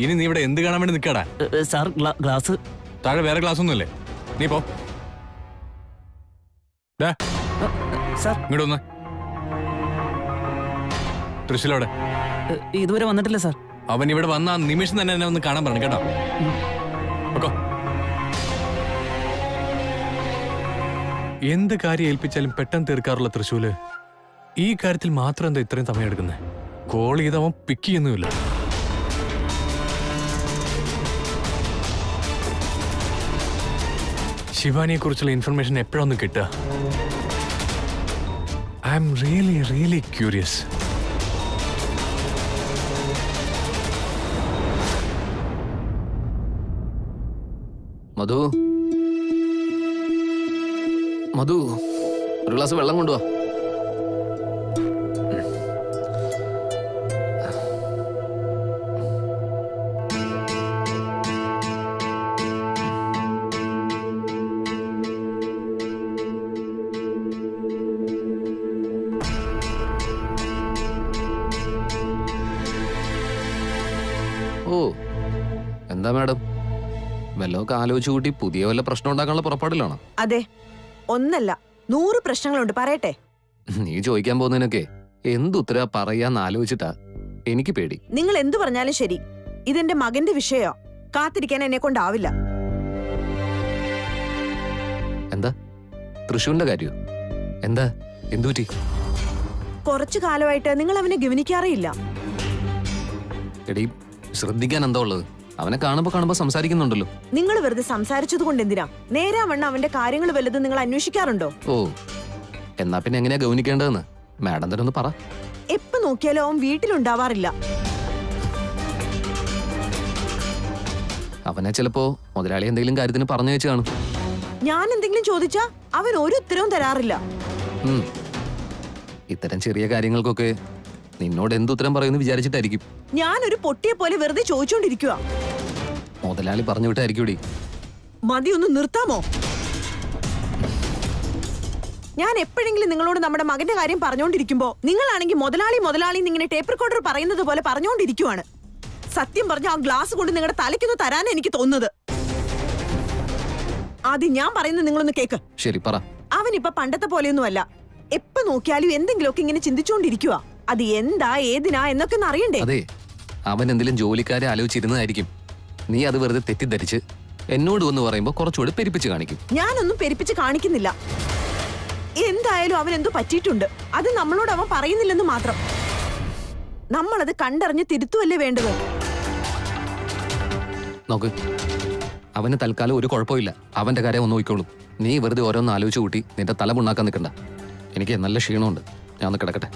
ഇനി നീ ഇവിടെ എന്ത് കാണാൻ വേണ്ടി നിൽക്കടാ? സാർ ഗ്ലാസ് താഴെ വേറെ ക്ലാസ് ഒന്നുമില്ലേ? നീ പോ. സാർ ഇങ്ങോട്ട് വന്ന്. തൃശ്ശൂലോടെ ഇതുവരെ വന്നിട്ടില്ല സാർ. അവൻ ഇവിടെ വന്ന ആ നിമിഷം തന്നെ എന്നെ ഒന്ന് കാണാൻ പറഞ്ഞു കേട്ടോ. ഓക്കോ. എന്ത് കാര്യം ഏൽപ്പിച്ചാലും പെട്ടെന്ന് തീർക്കാറുള്ള തൃശ്ശൂല് ഈ കാര്യത്തിൽ മാത്രം എന്താ ഇത്രയും സമയം എടുക്കുന്നത്? കോൾ ചെയ്തവൻ പിക്ക് ചെയ്യുന്നുമില്ല. ശിവാനിയെ കുറിച്ചുള്ള ഇൻഫർമേഷൻ എപ്പോഴൊന്നും കിട്ടുക? I am really really curious. Madhu, Madhu, ഒരു ഗ്ലാസ് വെള്ളം കൊണ്ടുവാ. ഓ, എന്താ മാഡം, വല്ലതൊക്കെ ആലോചിച്ചു കൂട്ടി പുതിയ വല്ല പ്രശ്നം ഉണ്ടാക്കാനുള്ള പുറപ്പാടിലാണോ? അതെ, ഒന്നല്ല 100 പ്രശ്നങ്ങളുണ്ട്, പറയട്ടെ. നീ ചോദിക്കാൻ പോകുന്നതിനൊക്കെ എന്തുത്തരാ പറയാന്ന് ആലോചിച്ചിട്ടാ എനിക്ക് പേടി. നിങ്ങൾ എന്തു പറഞ്ഞാലും ശരി, ഇതെന്റെ മകന്റെ വിഷയോ, കാത്തിരിക്കാൻ എന്നെ കൊണ്ടാവില്ല. എന്താ തൃശ്ശൂരിന്റെ കാര്യോ? എന്താ എന്തുപറ്റി? കുറച്ചു കാലമായിട്ട് നിങ്ങൾ അവനെ ഗവനിക്കാറേയില്ല. എടീ, ശ്രദ്ധിക്കാൻ എന്താ ഉള്ളത്? അവനെ കാണുമ്പോ സംസാരിക്കുന്നുണ്ടല്ലോ. നിങ്ങൾ വെറുതെ സംസാരിച്ചത് കൊണ്ട് എന്തിനാ? നേരാവണ്ണം അവന്റെ കാര്യങ്ങൾ വല്ലതും നിങ്ങൾ അന്വേഷിക്കാറുണ്ടോ? ഓ, എന്നാ പിന്നെ എങ്ങനെയാ ഗവനിക്കേണ്ടതെന്ന് മാഡം തന്നെ ഒന്ന് പറ. എപ്പോ നോക്കിയാലും അവൻ വീട്ടിലുണ്ടാവാറില്ല. അവനെ ചിലപ്പോ മുതലാളി എന്തെങ്കിലും കാര്യത്തിന് പറഞ്ഞു വെച്ച് കാണും. ഞാൻ എന്തെങ്കിലും ചോദിച്ചാ അവൻ ഒരു ഉത്തരവും തരാറില്ല. ഇത്തരം ചെറിയ കാര്യങ്ങൾക്കൊക്കെ നിന്നോട് എന്തുത്തരം പറയുമെന്ന് വിചാരിച്ചിട്ടായിരിക്കും. ഞാനൊരു പൊട്ടിയെ പോലെ വെറുതെ ചോദിച്ചോണ്ടിരിക്കുക. മുതലാളി പറഞ്ഞു വിട്ടായിരിക്കൂടി. മതി, ഒന്ന് നിർത്താമോ? ഞാൻ എപ്പോഴെങ്കിലും നിങ്ങളോട് നമ്മുടെ മകന്റെ കാര്യം പറഞ്ഞോണ്ടിരിക്കുമ്പോ നിങ്ങളാണെങ്കിൽ മുതലാളി ഇങ്ങനെ ടേപ്പ് റെക്കോർഡർ പറയുന്നത് പോലെ പറഞ്ഞോണ്ടിരിക്കുവാണ്. സത്യം പറഞ്ഞ ആ ഗ്ലാസ് കൊണ്ട് നിങ്ങളുടെ തലയ്ക്കൊന്ന് തരാൻ എനിക്ക് തോന്നുന്നത്. ആദ്യം ഞാൻ പറയുന്നത് നിങ്ങളൊന്ന് കേക്ക്. ശരി, പറ. അവനിപ്പൊ പണ്ടത്തെ പോലെയൊന്നുമല്ല. എപ്പോ നോക്കിയാലും എന്തെങ്കിലുമൊക്കെ ഇങ്ങനെ ചിന്തിച്ചോണ്ടിരിക്കുക. അത് എന്താ ഏതിനാ എന്നൊക്കെ ഒന്ന് അറിയണ്ടേ? അതെ, അവൻ എന്തെങ്കിലും ജോലിക്കാരെ ആലോചിച്ചിരുന്നതായിരിക്കും. നീ അത് വെറുതെ തെറ്റിദ്ധരിച്ച് എന്നോട് ഒന്ന് പറയുമ്പോ കുറച്ചുകൂടി പെരുപ്പിച്ച് കാണിക്കും. ഞാനൊന്നും പെരുപ്പിച്ച് കാണിക്കുന്നില്ല. എന്തായാലും അവൻ എന്തോ പറ്റിയിട്ടുണ്ട്. അത് നമ്മളോട് അവൻ പറയുന്നില്ലെന്ന് മാത്രം. നമ്മളത് കണ്ടറിഞ്ഞ് തിരുത്തുവല്ലേ വേണ്ടത്? നോക്ക്, അവന് തൽക്കാലം ഒരു കുഴപ്പമില്ല. അവന്റെ കാര്യം ഒന്ന് നോക്കിക്കോളും. നീ വെറുതെ ഓരോന്ന് ആലോചിച്ച് കൂട്ടി നിന്റെ തല മുണ്ണാക്കാൻ നിൽക്കണ്ട. എനിക്ക് നല്ല ക്ഷീണമുണ്ട്, ഞാൻ ഒന്ന് കിടക്കട്ടെ.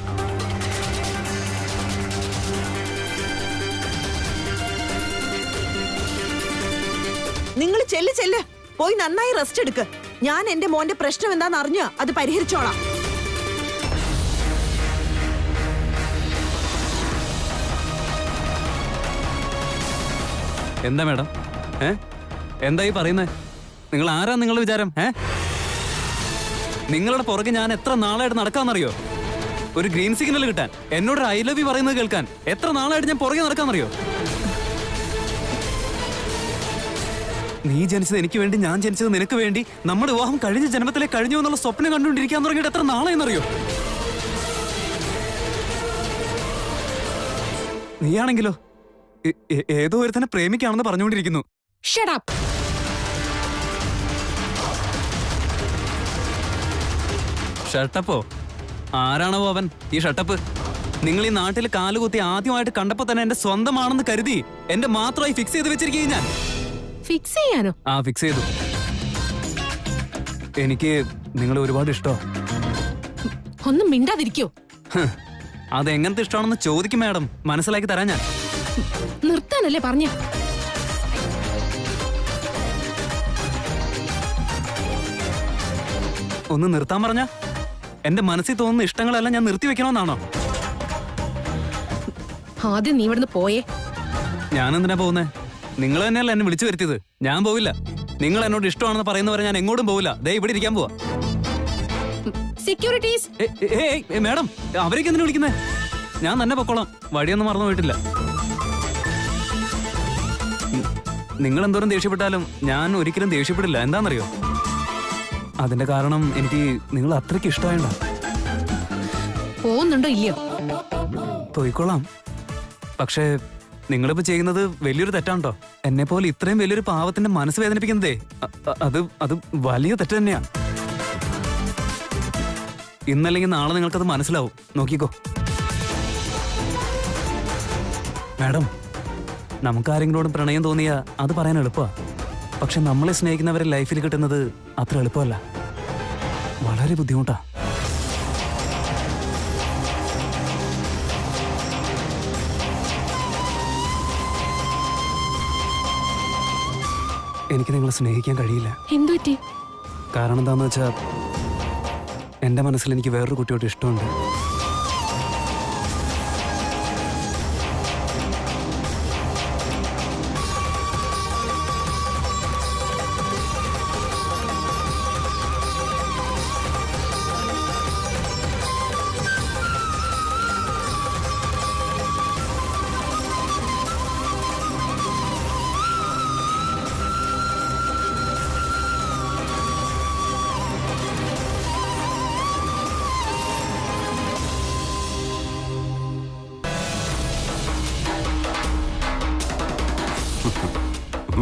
നിങ്ങൾ ചെല്ല്, പോയി നന്നായി റെസ്റ്റ് എടുക്ക്. ഞാൻ എന്റെ മോന്റെ പ്രശ്നം എന്താന്ന് അറിഞ്ഞ അത് പരിഹരിച്ചോളാം. എന്താ മാഡം, എന്തായി പറയുന്നത്? നിങ്ങൾ ആരാ നിങ്ങളുടെ വിചാരം? നിങ്ങളുടെ പുറകെ ഞാൻ എത്ര നാളായിട്ട് നടക്കാന്നറിയോ? ഒരു ഗ്രീൻ സിഗ്നൽ കിട്ടാൻ, എന്നോട് ഐ ലവ് യു പറയുന്നത് കേൾക്കാൻ എത്ര നാളായിട്ട് ഞാൻ പുറകെ നടക്കാന്നറിയോ? നീ ജനിച്ചത് എനിക്ക് വേണ്ടി, ഞാൻ ജനിച്ചത് നിനക്ക് വേണ്ടി. നമ്മുടെ വിവാഹം കഴിഞ്ഞ ജന്മത്തിലെ കഴിഞ്ഞു എന്നുള്ള സ്വപ്നം കണ്ടുകൊണ്ടിരിക്കാൻ തുടങ്ങിയിട്ട് എത്ര നാളെയെന്നറിയോ? നീയാണെങ്കിലോ ഏതോ ഒരു തന്നെ പ്രേമിക്കാണെന്ന് പറഞ്ഞുകൊണ്ടിരിക്കുന്നു. ഷട്ടപ്പോ? ആരാണോ അവൻ ഈ ഷട്ടപ്പ്? നിങ്ങൾ ഈ നാട്ടിൽ കാലുകുത്തി ആദ്യമായിട്ട് കണ്ടപ്പോ തന്നെ എന്റെ സ്വന്തമാണെന്ന് കരുതി എന്റെ മാത്രമായി ഫിക്സ് ചെയ്ത് വെച്ചിരിക്കുകയും ഞാൻ. ഫിക്സ് ചെയ്യാനോ? ആ, ഫിക്സ് ചെയ്തു. എനിക്ക് നിങ്ങളെ ഒരുപാട് ഇഷ്ടോ. ഒന്നും മിണ്ടാതിരിക്കോ? അതെങ്ങനത്തെ ഇഷ്ടമാണെന്ന് ചോദിക്കും മാഡം, മനസ്സിലാക്കി തരാൻ ഞാൻ. നിർത്താനല്ലേ പറഞ്ഞ? ഒന്ന് നിർത്താൻ പറഞ്ഞ? എന്റെ മനസ്സിൽ തോന്നുന്ന ഇഷ്ടങ്ങളെല്ലാം ഞാൻ നിർത്തി വെക്കണമെന്നാണോ? ആദ്യം നീ ഇവിടുന്ന് പോയേ. ഞാൻ എന്തിനാ പോകുന്നേ? നിങ്ങൾ തന്നെയല്ല എന്നെ വിളിച്ചു വരുത്തിയത്. ഞാൻ പോവില്ല. നിങ്ങൾ എന്നോട് ഇഷ്ടമാണെന്ന് പറയുന്നവരെ ഞാൻ എങ്ങോട്ടും പോവില്ല. ദേ ഇവിടെ ഇരിക്കാൻ പോവാ. സെക്യൂരിറ്റീസ്. മാഡം, അവരേക്ക് എന്തിനാ വിളിക്കുന്നേ? ഞാൻ തന്നെ പൊക്കോളാം. വഴിയൊന്നും മറന്നു പോയിട്ടില്ല. നിങ്ങൾ എന്തോരം ദേഷ്യപ്പെട്ടാലും ഞാൻ ഒരിക്കലും ദേഷ്യപ്പെടില്ല. എന്താണെന്നറിയോ? അതിന്റെ കാരണം എനിക്ക് നിങ്ങൾ അത്രയ്ക്ക് ഇഷ്ടമായിണ്ട. പോകുന്നുണ്ടോ ഇല്ലയോ? പോയിക്കോളാം. പക്ഷേ നിങ്ങളിപ്പോ ചെയ്യുന്നത് വലിയൊരു തെറ്റാണോ. എന്നെ പോലെ ഇത്രയും വലിയൊരു പാവത്തിന്റെ മനസ്സ് വേദനിപ്പിക്കുന്നതേ അത് വലിയ തെറ്റ് തന്നെയാ. ഇന്നല്ലെങ്കിൽ നാളെ നിങ്ങൾക്കത് മനസ്സിലാവും. നോക്കിക്കോ മാഡം, നമുക്കാരെങ്കിലോടും പ്രണയം തോന്നിയാ അത് പറയാൻ എളുപ്പമാ. പക്ഷെ നമ്മളെ സ്നേഹിക്കുന്നവരെ ലൈഫിൽ കിട്ടുന്നത് അത്ര എളുപ്പമല്ല, വളരെ ബുദ്ധിമുട്ടാ. എനിക്ക് നിങ്ങളെ സ്നേഹിക്കാൻ കഴിയില്ല. എന്തു പറ്റി? കാരണം എന്താന്ന് വെച്ചാ എന്റെ മനസ്സിൽ എനിക്ക് വേറൊരു കുട്ടിയോട് ഇഷ്ടമുണ്ട്.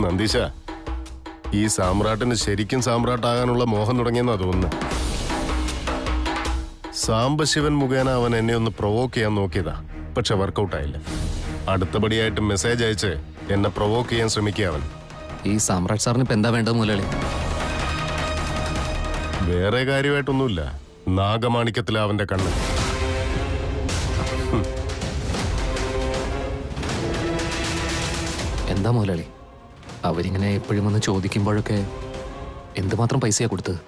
നന്ദീശ, ഈ സാമ്രാട്ടിന് ശരിക്കും സാമ്രാട്ടാകാനുള്ള മോഹം തുടങ്ങിയെന്നാ തോന്നുന്നു. സാംബശിവൻ മുഖേന അവൻ എന്നെ ഒന്ന് പ്രൊവോക്ക് ചെയ്യാൻ നോക്കിയതാ, പക്ഷെ വർക്കൗട്ടായില്ല. അടുത്തപടിയായിട്ട് മെസ്സേജ് അയച്ച് എന്നെ പ്രൊവോക്ക് ചെയ്യാൻ ശ്രമിക്കുക അവൻ. ഈ സാമ്രാട്ട് സാറിന് ഇപ്പൊ എന്താ വേണ്ടത് മുതലാളി? വേറെ കാര്യമായിട്ടൊന്നുമില്ല, നാഗമാണിക്യത്തിലെ അവന്റെ കണ്ണ്. എന്താ മുതലാളി, അവരിങ്ങനെ എപ്പോഴും വന്ന് ചോദിക്കുമ്പോഴൊക്കെ എന്തുമാത്രം പൈസയാ കൊടുത്തത്?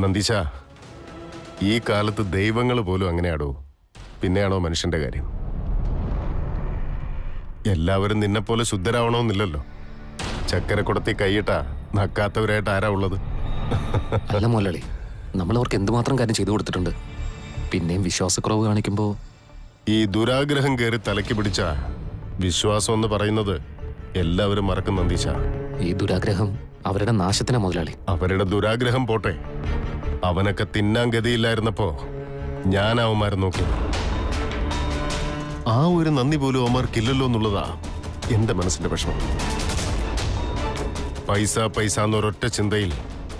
നന്ദീശ, ഈ കാലത്ത് ദൈവങ്ങൾ പോലും അങ്ങനെയാടോ, പിന്നെയാണോ മനുഷ്യന്റെ കാര്യം? എല്ലാവരും നിന്നെപ്പോലെ ശുദ്ധരാവണമെന്നില്ലല്ലോ. ചക്കരക്കുടത്തി കൈയിട്ടാ നക്കാത്തവരായിട്ട് ആരാ ഉള്ളത്? അല്ല മുതലാളി, നമ്മൾ അവർക്ക് എന്തുമാത്രം കാര്യം ചെയ്തു കൊടുത്തിട്ടുണ്ട്. പിന്നെയും വിശ്വാസക്കുറവ് കാണിക്കുമ്പോ ഈ ദുരാഗ്രഹം കയറി തലയ്ക്ക് പിടിച്ച വിശ്വാസം എന്ന് പറയുന്നത് എല്ലാവരും മറക്കും നന്ദീശ. ഈ ദുരാഗ്രഹം അവരുടെ നാശത്തിനാ മുതലാളി. അവരുടെ ദുരാഗ്രഹം പോട്ടെ, അവനൊക്കെ തിന്നാൻ ഗതിയില്ലായിരുന്നപ്പോ ഞാൻ അവന്മാരെ നോക്കി. ആ ഒരു നന്ദി പോലും അവന്മാർക്കില്ലല്ലോ എന്നുള്ളതാ എന്റെ മനസ്സിന്റെ വിഷമം. പൈസ പൈസ എന്നൊരൊറ്റ ചിന്തയിൽ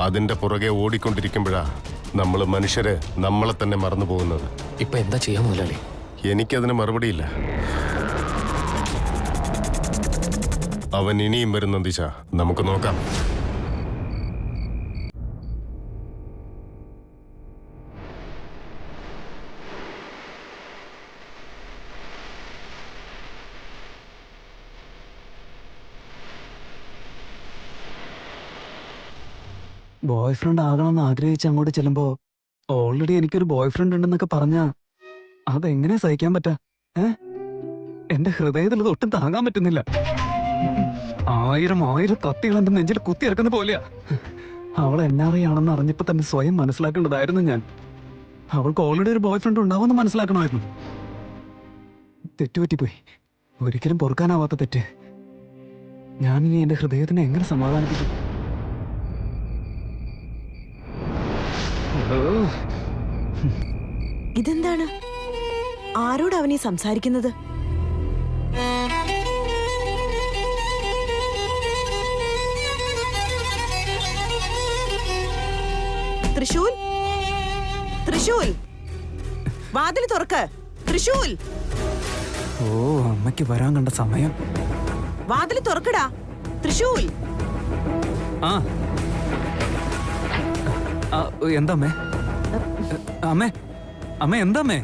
അതിന്റെ പുറകെ ഓടിക്കൊണ്ടിരിക്കുമ്പോഴാ നമ്മള് മനുഷ്യര് നമ്മളെ തന്നെ മറന്നു പോകുന്നത്. ഇപ്പൊ എന്താ ചെയ്യാ മുതലാളി? എനിക്കതിന് മറുപടിയില്ല. അവൻ ഇനിയും വരും നന്ദീശ, നമുക്ക് നോക്കാം. ബോയ് ഫ്രണ്ട് ആകണമെന്ന് ആഗ്രഹിച്ച് അങ്ങോട്ട് ചെല്ലുമ്പോ ഓൾറെഡി എനിക്കൊരു ബോയ് ഫ്രണ്ട് ഉണ്ടെന്നൊക്കെ പറഞ്ഞാ അതെങ്ങനെ സഹിക്കാൻ പറ്റാ? എന്റെ ഹൃദയത്തിൽ ഒട്ടും താങ്ങാൻ പറ്റുന്നില്ല. ആയിരം കത്തികൾ എന്റെ നെഞ്ചിൽ കുത്തിയിറക്കുന്ന പോലെയാ. അവൾ NRI ആണെന്ന് അറിഞ്ഞപ്പോ തന്നെ സ്വയം മനസ്സിലാക്കേണ്ടതായിരുന്നു ഞാൻ. അവൾക്ക് ഓൾറെഡി ഒരു ബോയ് ഫ്രണ്ട് ഉണ്ടാവുമെന്ന് മനസ്സിലാക്കണമായിരുന്നു. തെറ്റുപറ്റിപ്പോയി, ഒരിക്കലും പൊറുക്കാനാവാത്ത തെറ്റ്. ഞാനിനി എന്റെ ഹൃദയത്തിനെ എങ്ങനെ സമാധാനിപ്പിക്കും? ഇതെന്താണ്? ആരോട് അവനീ സംസാരിക്കുന്നത്? തൃശൂൽ, തൃശൂൽ, വാതിൽ തുറക്ക്. തൃശൂൽ, ഓ, അമ്മയ്ക്ക് വരാൻ കണ്ട സമയം. വാതിൽ തുറക്കടാ. തൃശൂൽ. ആ, എന്താ അമ്മേ? അമ്മേ, അമ്മ എന്താ അമ്മേ?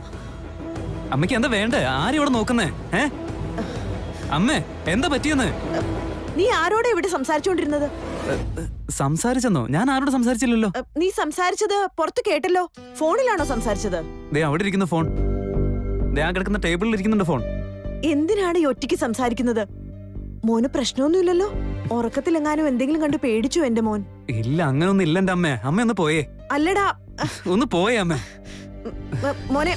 അമ്മയ്ക്ക് എന്താ വേണ്ടേ? ആരും ഇവിടെ നോക്കുന്നേ? അമ്മേ, എന്താ പറ്റിയെന്ന്? നീ ആരോടെ ഇവിടെ സംസാരിച്ചോണ്ടിരുന്നത്? സംസാരിച്ചെന്നോ? ഞാൻ ആരോട് സംസാരിച്ചില്ലല്ലോ. നീ സംസാരിച്ചത് പുറത്ത് കേട്ടല്ലോ. ഫോണിലാണോ സംസാരിച്ചത്? ദേ അവിടെ ഇരിക്കുന്ന ഫോൺ, ദേ ആ കിടക്കുന്ന ടേബിളിൽ ഇരിക്കുന്നുണ്ട് ഫോൺ. എന്തിനാണ് ഈ ഒറ്റയ്ക്ക് സംസാരിക്കുന്നത്? മോന് പ്രശ്നമൊന്നുമില്ലല്ലോ? ഉറക്കത്തിലെങ്ങാനും എന്തെങ്കിലും കണ്ട് പേടിച്ചു എന്റെ മോൻ? ഇല്ല, അങ്ങനൊന്നും ഇല്ല എന്റെ അമ്മേ. അമ്മ ഒന്ന് പോയേ. അല്ലടാ, ഒന്ന് പോയേ അമ്മേ. മോനെ,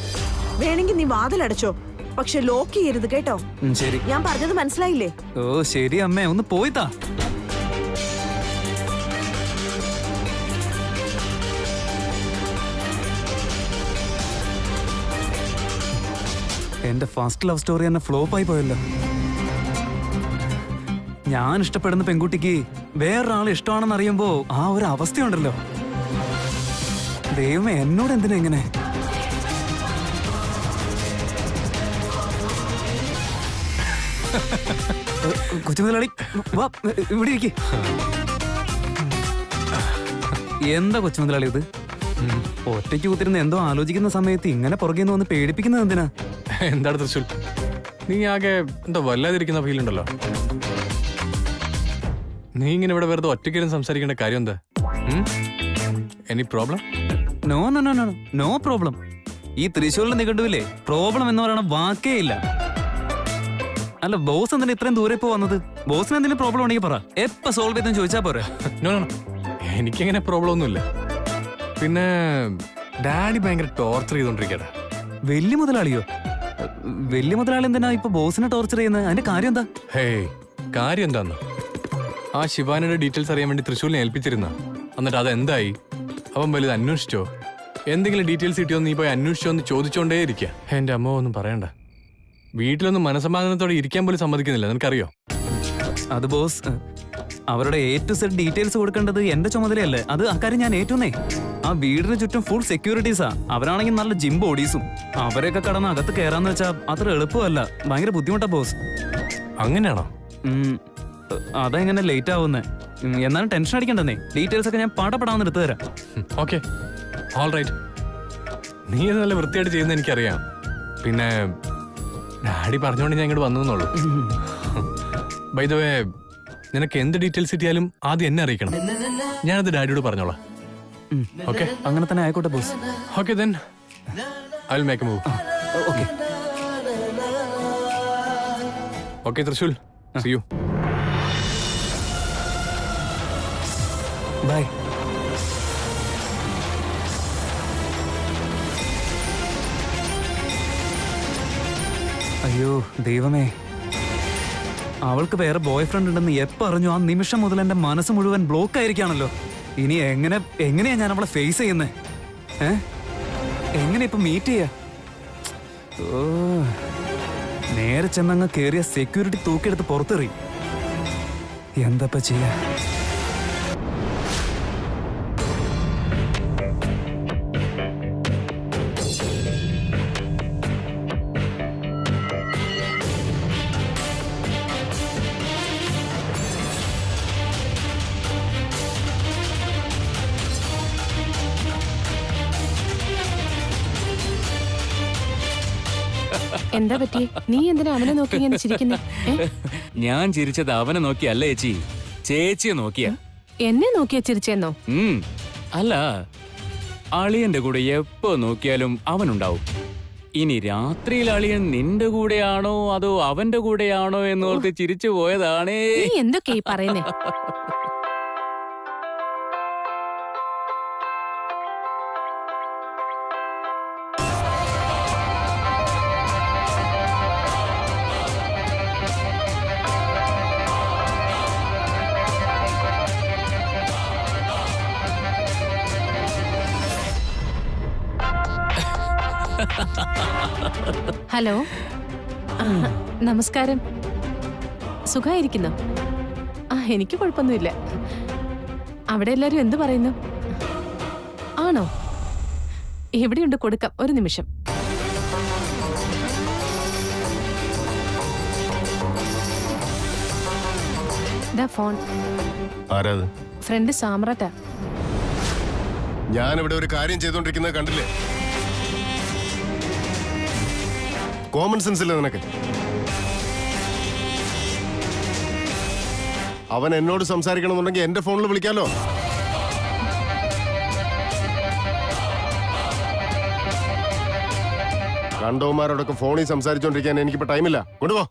വേണമെങ്കിൽ നീ വാതിലടച്ചോ. പക്ഷെ ലോക്ക് ചെയ്യരുത് കേട്ടോ. ശരി. ഞാൻ പറഞ്ഞത് മനസ്സിലായില്ലേ? ഓ ശരി അമ്മേ, ഒന്ന് പോയിത്താ. എന്റെ ഫസ്റ്റ് ലവ് സ്റ്റോറി തന്നെ ഫ്ലോപ്പ് ആയി പോയല്ലോ. ഞാൻ ഇഷ്ടപ്പെടുന്ന പെൺകുട്ടിക്ക് വേറൊരാളെ ഇഷ്ടമാണെന്ന് അറിയുമ്പോ ആ ഒരു അവസ്ഥയുണ്ടല്ലോ. ദൈവമേ, എന്നോട് എന്തിനാ ഇങ്ങനെ? കൊച്ചുമുതലാളി വാ, ഇവിടെ ഇരിക്ക്. എന്താ കൊച്ചുമുതലാളി ഇത്? ഒറ്റയ്ക്ക് കൂത്തിരുന്ന് എന്തോ ആലോചിക്കുന്ന സമയത്ത് ഇങ്ങനെ പുറകെ വന്ന് പേടിപ്പിക്കുന്നത് എന്തിനാ? എന്താണ് തൃശ്ശൂൽ, നീ ആകെ എന്താ വല്ലാതിരിക്കുന്ന ഫീൽ ഉണ്ടല്ലോ. നീ ഇങ്ങനെ ഇവിടെ വെറുതെ ഒറ്റയ്ക്കിരുന്ന് സംസാരിക്കേണ്ട കാര്യം എന്താ? Any problem? No no no no no problem. ഈ തൃശ്ശൂരിൽ നിഘണ്ടുവില്ലേ പ്രോബ്ലം എന്ന് പറയണ വാക്കേ ഇല്ല. അല്ല, ബോസ് എന്തിനാ ഇത്രയും ദൂരെ ഇപ്പോ വന്നത്? ബോസിന് എന്തെങ്കിലും പ്രോബ്ലം ഉണ്ടെങ്കിൽ പറ, എപ്പ സോൾവ് ചെയ്തെന്ന് ചോദിച്ചാ പോരെ. നോ നോ, എനിക്കങ്ങനെ പ്രോബ്ലം ഒന്നുമില്ല. പിന്നെ ഡാഡി ഭയങ്കര ടോർച്ചർ ചെയ്തോണ്ടിരിക്കട്ടെ. വലിയ മുതലാളിയോ? വലിയ മുതലാളി എന്തിനാ ഇപ്പൊ ബോസിനെ ടോർച്ചർ ചെയ്യുന്നത്? അതിന്റെ കാര്യം എന്താ? ഹേയ്, കാര്യം എന്താന്ന്, ആ ശിവാനിയുടെ ഡീറ്റെയിൽസ് അറിയാൻ വേണ്ടി തൃശ്ശൂരിനെ ഏൽപ്പിച്ചിരുന്ന, എന്നിട്ട് അതെന്തായി? അവൻ വലുത് അന്വേഷിച്ചോ? എന്തെങ്കിലും ഡീറ്റെയിൽസ് കിട്ടിയോ നീ പോയി അന്വേഷിച്ചോ എന്ന് ചോദിച്ചോണ്ടേ ഇരിക്കുക. എന്റെ അമ്മ ഒന്നും പറയണ്ട, വീട്ടിലൊന്നും മനസമാധാനത്തോടെ ഇരിക്കാൻ പോലും സമ്മതിക്കുന്നില്ല, നിനക്കറിയോ? അത് ബോസ്, അവരുടെ A to Z ഡീറ്റെയിൽസ് കൊടുക്കേണ്ടത് എന്റെ ചുമതലയല്ലേ? അത് അക്കാര്യം ഞാൻ ഏറ്റുന്നേ. ആ വീടിന് ചുറ്റും ഫുൾ സെക്യൂരിറ്റീസാ. അവരാണെങ്കിൽ നല്ല ജിം ബോഡീസും. അവരെയൊക്കെ കടന്ന് അകത്ത് കയറാന്ന് വെച്ചാൽ അത്ര എളുപ്പമല്ല, ഭയങ്കര ബുദ്ധിമുട്ടാ ബോസ്. അങ്ങനെയാണോ? അതെങ്ങനെ ലേറ്റ് ആവുന്നേ? എന്നാലും ടെൻഷൻ അടിക്കണ്ടെന്നേ, ഡീറ്റെയിൽസ് ഒക്കെ ഞാൻ പാടപ്പെടാമെന്ന് എടുത്തു തരാം. Okay, all right. നീ അത് നല്ല വൃത്തിയായിട്ട് ചെയ്യുന്ന എനിക്കറിയാം. പിന്നെ ഡാഡി പറഞ്ഞോണ്ട് ഞാൻ ഇങ്ങോട്ട് വന്നു എന്നുള്ളൂ. ബൈ ദ വേ, നിനക്ക് എന്ത് ഡീറ്റെയിൽസ് കിട്ടിയാലും ആദ്യം എന്നെ അറിയിക്കണം. ഞാനത് ഡാഡിയോട് പറഞ്ഞോളാം. ഓക്കെ, അങ്ങനെ തന്നെ ആയിക്കോട്ടെ boss. Okay then I will make a move. Okay okay Thrissur, see you. Bye. അയ്യോ ദൈവമേ, അവൾക്ക് വേറെ ബോയ് ഫ്രണ്ട് ഉണ്ടെന്ന് എപ്പോ അറിഞ്ഞു ആ നിമിഷം മുതൽ എന്റെ മനസ്സ് മുഴുവൻ ബ്ലോക്ക് ആയിരിക്കാണല്ലോ. ഇനി എങ്ങനെയാ ഞാൻ അവളെ ഫേസ് ചെയ്യുന്നേ? എങ്ങനെ ഇപ്പൊ മീറ്റ് ചെയ്യാ? ഓ, നേരെ ചെന്നങ്ങ് കേറിയ സെക്യൂരിറ്റി തൂക്കിയെടുത്ത് പുറത്തെറി. എന്തപ്പ ചെയ്യാ? എന്താ പറ്റി? നീ എന്തിനാ അവനെ നോക്കി ഇങ്ങനെ ചിരിക്കുന്നേ? ഞാൻ ചിരിച്ചത് അവനെ നോക്കിയല്ല ചേച്ചി, ചേച്ചിയെ നോക്കിയാ. എന്നെ നോക്കിയാ ചിരിച്ചെന്നോ? അല്ല, അളിയന്റെ കൂടെ എപ്പോ നോക്കിയാലും അവനുണ്ടാവും. ഇനി രാത്രിയിൽ അളിയൻ നിന്റെ കൂടെയാണോ അതോ അവന്റെ കൂടെയാണോ എന്നോർത്ത് ചിരിച്ചു പോയതാണേ. നീ എന്തൊക്കെയാ പറയുന്നേ? ഹലോ, നമസ്കാരം. സുഖായിരിക്കുന്നോ? എനിക്ക് കുഴപ്പമൊന്നുമില്ല. അവിടെ എല്ലാരും എന്ത് പറയുന്നു? ആണോ? എവിടെയുണ്ട്? കൊടുക്കാം, ഒരു നിമിഷം. ഫോൺ. ആരാത്? ഫ്രണ്ട് സാമ്രാട്ടാ. ഞാനിവിടെ ഒരു കാര്യം ചെയ്തോണ്ടിരിക്കുന്നത് കണ്ടില്ലേ? കോമൺ സെൻസ് ഇല്ല നിനക്ക്? അവൻ എന്നോട് സംസാരിക്കണമെന്നുണ്ടെങ്കിൽ എന്റെ ഫോണിൽ വിളിക്കാലോ. കണ്ടവന്മാരോടൊക്കെ ഫോണിൽ സംസാരിച്ചോണ്ടിരിക്കാൻ എനിക്കിപ്പോ ടൈമില്ല. കൊണ്ടുപോ.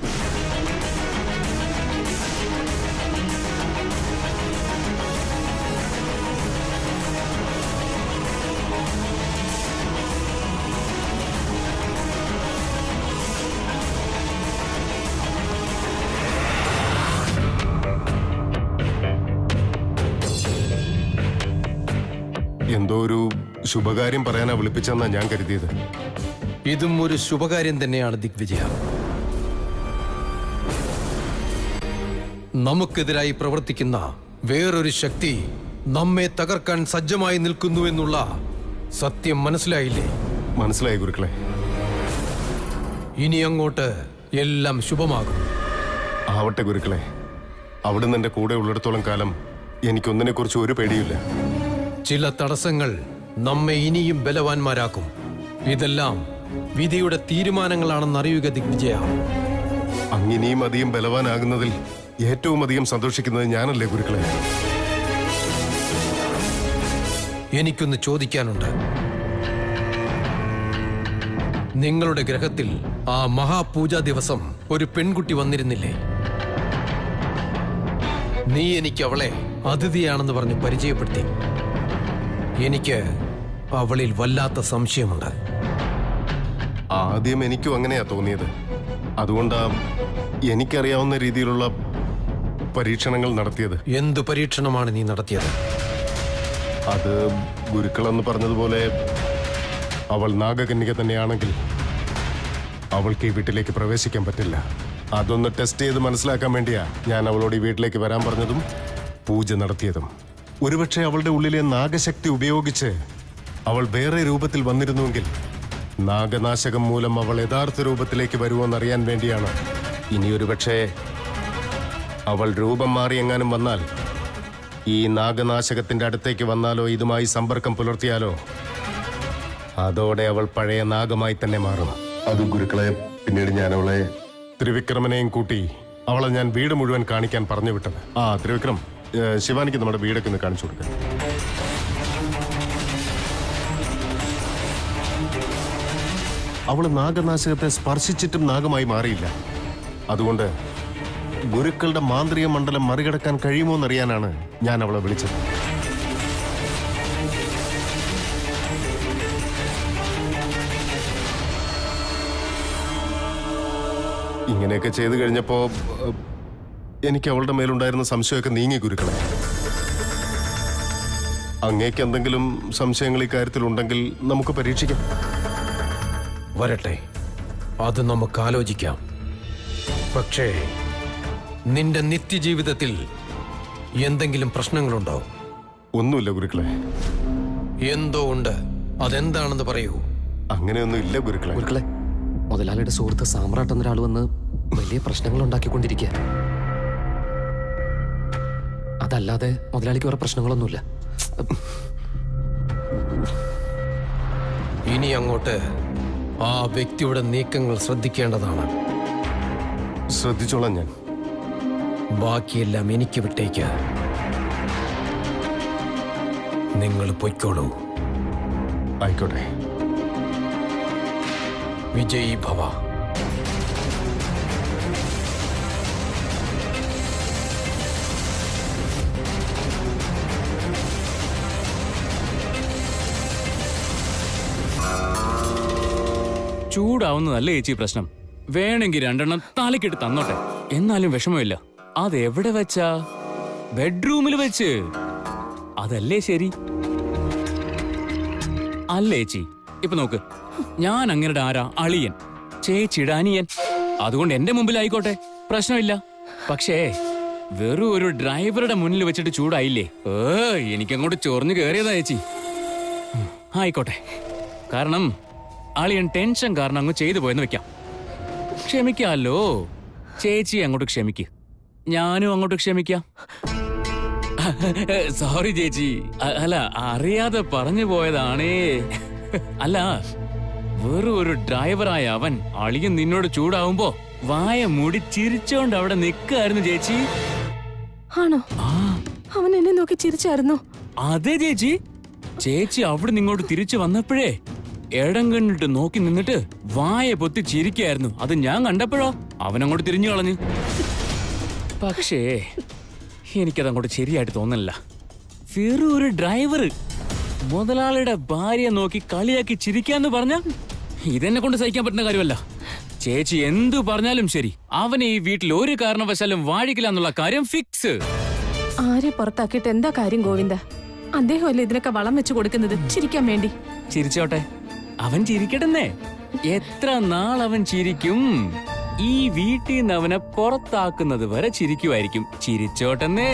ശുഭകാര്യം പറയാനാ വിളിപ്പിച്ചെന്നാ ഞാൻ കരുതിയത്. ഇതും ഒരു ശുഭകാര്യം തന്നെയാണ് ദിഗ്വിജയ. നമുക്കെതിരായി പ്രവർത്തിക്കുന്ന വേറൊരു ശക്തി നമ്മെ തകർക്കാൻ സജ്ജമായി നിൽക്കുന്നു എന്നുള്ള സത്യം മനസ്സിലായില്ലേ? മനസ്സിലായി ഗുരുക്കളെ. ഇനി അങ്ങോട്ട് എല്ലാം ശുഭമാകും. ആവട്ടെ ഗുരുക്കളെ. അവിടുന്ന് എന്റെ കൂടെ ഉള്ളിടത്തോളം കാലം എനിക്കൊന്നിനെ കുറിച്ച് ഒരു പേടിയില്ല. ചില തടസ്സങ്ങൾ നമ്മെ ഇനിയും ബലവാന്മാരാക്കും. ഇതെല്ലാം വിധിയുടെ തീരുമാനങ്ങളാണെന്നറിയുക ദിഗ്വിജയ. അങ്ങിനിയും അധികം ബലവാനാകുന്നതിൽ ഏറ്റവും അധികം സന്തോഷിക്കുന്നത് ഞാനല്ലേ ഗുരുക്കളെ? എനിക്കൊന്ന് ചോദിക്കാനുണ്ട്. നിങ്ങളുടെ ഗ്രഹത്തിൽ ആ മഹാപൂജാ ദിവസം ഒരു പെൺകുട്ടി വന്നിരുന്നില്ലേ? നീ എനിക്ക് അവളെ അതിഥിയാണെന്ന് പറഞ്ഞ് പരിചയപ്പെടുത്തി. എനിക്ക് അവളിൽ വല്ലാത്ത സംശയമുണ്ട്. ആദ്യം എനിക്കും അങ്ങനെയാ തോന്നിയത്. അതുകൊണ്ടാ എനിക്കറിയാവുന്ന രീതിയിലുള്ള പരീക്ഷണങ്ങൾ നടത്തിയത്. എന്തു പരീക്ഷണമാണ് നീ നടത്തിയത്? അത് ഗുരുക്കളെന്ന് പറഞ്ഞതുപോലെ അവൾ നാഗകന്യക തന്നെയാണെങ്കിൽ അവൾക്ക് ഈ വീട്ടിലേക്ക് പ്രവേശിക്കാൻ പറ്റില്ല. അതൊന്ന് ടെസ്റ്റ് ചെയ്ത് മനസ്സിലാക്കാൻ വേണ്ടിയാ ഞാൻ അവളോട് ഈ വീട്ടിലേക്ക് വരാൻ പറഞ്ഞതും പൂജ നടത്തിയതും. ഒരുപക്ഷെ അവളുടെ ഉള്ളിലെ നാഗശക്തി ഉപയോഗിച്ച് അവൾ വേറെ രൂപത്തിൽ വന്നിരുന്നുവെങ്കിൽ നാഗനാശകം മൂലം അവൾ യഥാർത്ഥ രൂപത്തിലേക്ക് വരുമോന്നറിയാൻ വേണ്ടിയാണ്. ഇനി ഒരുപക്ഷെ അവൾ രൂപം മാറി എങ്ങാനും വന്നാൽ, ഈ നാഗനാശകത്തിന്റെ അടുത്തേക്ക് വന്നാലോ ഇതുമായി സമ്പർക്കം പുലർത്തിയാലോ അതോടെ അവൾ പഴയ നാഗമായി തന്നെ മാറും. അത് ഗുരുക്കളെ, പിന്നീട് ഞാൻ അവളെ ത്രിവിക്രമനെയും കൂട്ടി അവളെ ഞാൻ വീട് മുഴുവൻ കാണിക്കാൻ പറഞ്ഞു വിട്ടത്. ആ ത്രിവിക്രം, ശിവാനിക്ക് നമ്മുടെ വീടൊക്കെ ഒന്ന് കാണിച്ചു കൊടുക്കുക. അവള് നാഗനാശകത്തെ സ്പർശിച്ചിട്ടും നാഗമായി മാറിയില്ല. അതുകൊണ്ട് ഗുരുക്കളുടെ മാന്ത്രിക മണ്ഡലം മറികടക്കാൻ കഴിയുമോ എന്നറിയാനാണ് ഞാൻ അവളെ വിളിച്ചത്. ഇങ്ങനെയൊക്കെ ചെയ്തു കഴിഞ്ഞപ്പോ എനിക്ക് അവളുടെ മേലുണ്ടായിരുന്ന സംശയമൊക്കെ നീങ്ങി ഗുരുക്കളെ. അങ്ങേക്ക് എന്തെങ്കിലും സംശയങ്ങൾ ഇക്കാര്യത്തിൽ ഉണ്ടെങ്കിൽ നമുക്ക് പരീക്ഷിക്കാം. വരട്ടെ, അത് നമുക്ക് ആലോചിക്കാം. പക്ഷേ നിന്റെ നിത്യജീവിതത്തിൽ എന്തെങ്കിലും പ്രശ്നങ്ങളുണ്ടോ? ഒന്നുമില്ല ഗുരുക്കളെ. എന്തോ ഉണ്ട്. അതെന്താണെന്ന് പറയൂ. അങ്ങനെയൊന്നും ഇല്ല ഗുരുക്കളെ. ഗുരുക്കളെ, മുതലാളിയുടെ സുഹൃത്ത് സാമ്രാട്ട് എന്നൊരാൾ വന്ന് വലിയ പ്രശ്നങ്ങൾ ഉണ്ടാക്കിക്കൊണ്ടിരിക്കുക. അതല്ലാതെ മുതലാളിക്ക് വേറെ പ്രശ്നങ്ങളൊന്നുമില്ല. ഇനി അങ്ങോട്ട് ആ വ്യക്തിയുടെ നീക്കങ്ങൾ ശ്രദ്ധിക്കേണ്ടതാണ്. ശ്രദ്ധിച്ചോളാം ഞാൻ. ബാക്കിയെല്ലാം എനിക്ക് വിട്ടേക്ക്. നിങ്ങൾ പൊയ്ക്കോളൂ. ആയിക്കോട്ടെ. വിജയ് ഭവ. ചൂടാവുന്നതല്ലേ ചേച്ചി പ്രശ്നം. വേണമെങ്കിൽ 2 എണ്ണം തലക്കിട്ട് തന്നോട്ടെ, എന്നാലും വിഷമമില്ല. അതെവിടെ വെച്ചാ? ബെഡ്റൂമിൽ വെച്ച്. അതല്ലേ ശരി? അല്ലേ ചേച്ചി? ഇപ്പൊ നോക്ക്, ഞാൻ അങ്ങയുടെ ആരാ? അളിയൻ, ചേച്ചിയുടെ അനിയൻ. അതുകൊണ്ട് എന്റെ മുമ്പിലായിക്കോട്ടെ, പ്രശ്നമില്ല. പക്ഷേ വെറും ഒരു ഡ്രൈവറുടെ മുന്നിൽ വെച്ചിട്ട് ചൂടായില്ലേ? എനിക്കങ്ങോട്ട് ചൊറിഞ്ഞു കയറിയതാ ചേച്ചി. ആയിക്കോട്ടെ, കാരണം അളിയൻ ടെൻഷൻ കാരണം അങ്ങ് ചെയ്തു പോയെന്ന് വെക്കാം. ക്ഷമിക്കാമല്ലോ. ചേച്ചി അങ്ങോട്ട് ക്ഷമിക്ക്, ഞാനും അങ്ങോട്ട് ക്ഷമിക്കാം. സോറി ചേച്ചി, അല്ല അറിയാതെ പറഞ്ഞു പോയതാണേ. അല്ല, വെറും ഒരു ഡ്രൈവറായ അവൻ അളിയൻ നിന്നോട് ചൂടാവുമ്പോ വായ മൂടി ചിരിച്ചോണ്ട് അവിടെ നിൽക്കായിരുന്നു ചേച്ചി. ആണോ? അവൻ എന്നെ നോക്കി ചിരിച്ചായിരുന്നു. അതെ ചേച്ചി. ചേച്ചി അവിടെ നിങ്ങോട്ട് തിരിച്ചു വന്നപ്പോഴേ ഇടം കണ്ടിട്ട് നോക്കി നിന്നിട്ട് വായ പൊത്തി ചിരിക്കായിരുന്നു. അത് ഞാൻ കണ്ടപ്പോഴോ അവനങ്ങോട്ട് തിരിഞ്ഞു കളഞ്ഞു. പക്ഷേ എനിക്കതങ്ങോട്ട് ശരിയായിട്ട് തോന്നുന്നില്ല. വെറും ഒരു ഡ്രൈവർ മുതലാളിയുടെ ഭാര്യയെ നോക്കി കളിയാക്കി ചിരിക്കാന്ന് പറഞ്ഞ ഇതെന്നെ കൊണ്ട് സഹിക്കാൻ പറ്റുന്ന കാര്യമല്ല. ചേച്ചി എന്തു പറഞ്ഞാലും ശരി, അവനെ ഈ വീട്ടിൽ ഒരു കാരണവശാലും വാഴിക്കില്ല എന്നുള്ള കാര്യം ഫിക്സ്. ആരെ പുറത്താക്കിയിട്ട് എന്താ കാര്യം ഗോവിന്ദ? അദ്ദേഹമല്ലേ ഇതിനൊക്കെ വളം വെച്ച് കൊടുക്കുന്നത് ചിരിക്കാൻ വേണ്ടി. ചിരിച്ചോട്ടെ, അവൻ ചിരിക്കട്ടെന്നേ. എത്ര നാൾ അവൻ ചിരിക്കും? ഈ വീട്ടിൽ നിന്ന് അവനെ പുറത്താക്കുന്നത് വരെ ചിരിക്കുമായിരിക്കും. ചിരിച്ചോട്ടെന്നേ.